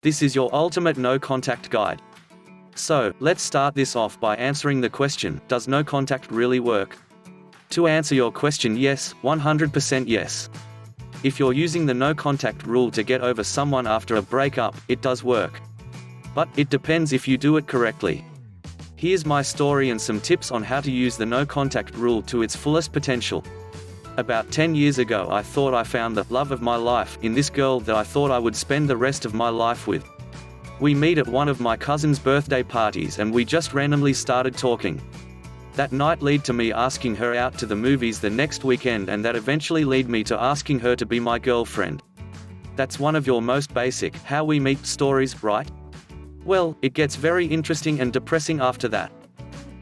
This is your ultimate no-contact guide. So, let's start this off by answering the question, does no contact really work? To answer your question, yes, 100% yes. If you're using the no contact rule to get over someone after a breakup, it does work. But, it depends if you do it correctly. Here's my story and some tips on how to use the no contact rule to its fullest potential. About 10 years ago I thought I found the love of my life in this girl that I thought I would spend the rest of my life with. We meet at one of my cousin's birthday parties and we just randomly started talking. That night led to me asking her out to the movies the next weekend, and that eventually led me to asking her to be my girlfriend. That's one of your most basic, how we meet stories, right? Well, it gets very interesting and depressing after that.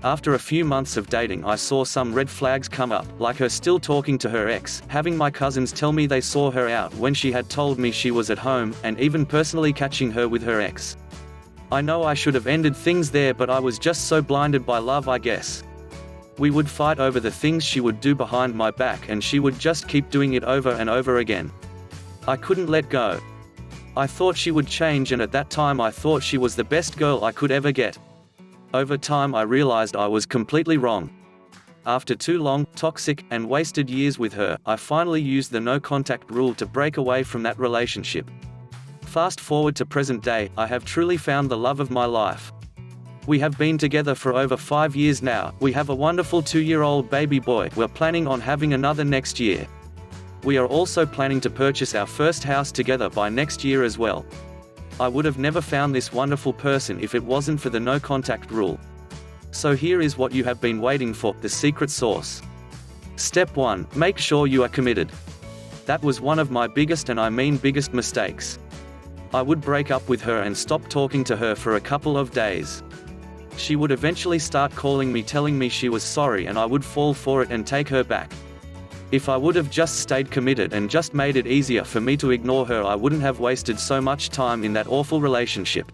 After a few months of dating, I saw some red flags come up, like her still talking to her ex, having my cousins tell me they saw her out when she had told me she was at home, and even personally catching her with her ex. I know I should have ended things there, but I was just so blinded by love, I guess. We would fight over the things she would do behind my back, and she would just keep doing it over and over again. I couldn't let go. I thought she would change, and at that time I thought she was the best girl I could ever get. Over time I realized I was completely wrong. After 2 long, toxic, and wasted years with her, I finally used the no contact rule to break away from that relationship. Fast forward to present day, I have truly found the love of my life. We have been together for over 5 years now, we have a wonderful 2-year-old baby boy, we're planning on having another next year. We are also planning to purchase our first house together by next year as well. I would have never found this wonderful person if it wasn't for the no contact rule. So here is what you have been waiting for, the secret sauce. Step 1, make sure you are committed. That was one of my biggest, and I mean biggest, mistakes. I would break up with her and stop talking to her for a couple of days. She would eventually start calling me telling me she was sorry, and I would fall for it and take her back. If I would have just stayed committed and just made it easier for me to ignore her, I wouldn't have wasted so much time in that awful relationship.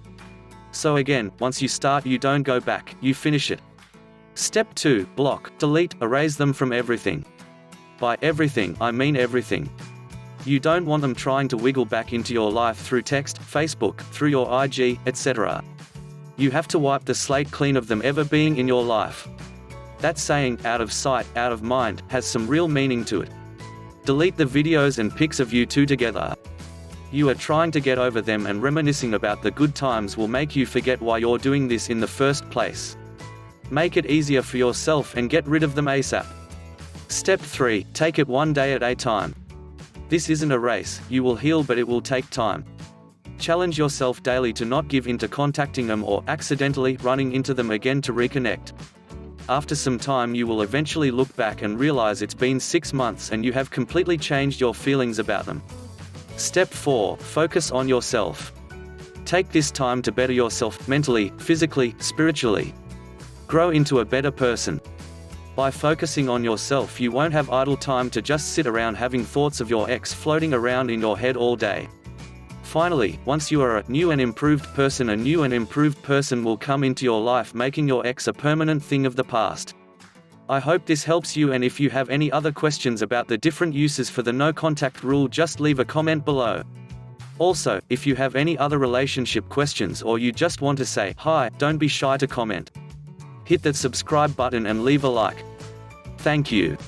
So again, once you start, you don't go back, you finish it. Step 2, block, delete, erase them from everything. By everything, I mean everything. You don't want them trying to wiggle back into your life through text, Facebook, through your IG, etc. You have to wipe the slate clean of them ever being in your life. That saying, out of sight, out of mind, has some real meaning to it. Delete the videos and pics of you two together. You are trying to get over them, and reminiscing about the good times will make you forget why you're doing this in the first place. Make it easier for yourself and get rid of them ASAP. Step 3, take it one day at a time. This isn't a race, you will heal, but it will take time. Challenge yourself daily to not give in to contacting them or accidentally running into them again to reconnect. After some time you will eventually look back and realize it's been 6 months and you have completely changed your feelings about them. Step 4, focus on yourself. Take this time to better yourself, mentally, physically, spiritually. Grow into a better person. By focusing on yourself, you won't have idle time to just sit around having thoughts of your ex floating around in your head all day. Finally, once you are a new and improved person, a new and improved person will come into your life, making your ex a permanent thing of the past. I hope this helps you, and if you have any other questions about the different uses for the no contact rule, just leave a comment below. Also, if you have any other relationship questions or you just want to say hi, don't be shy to comment. Hit that subscribe button and leave a like. Thank you.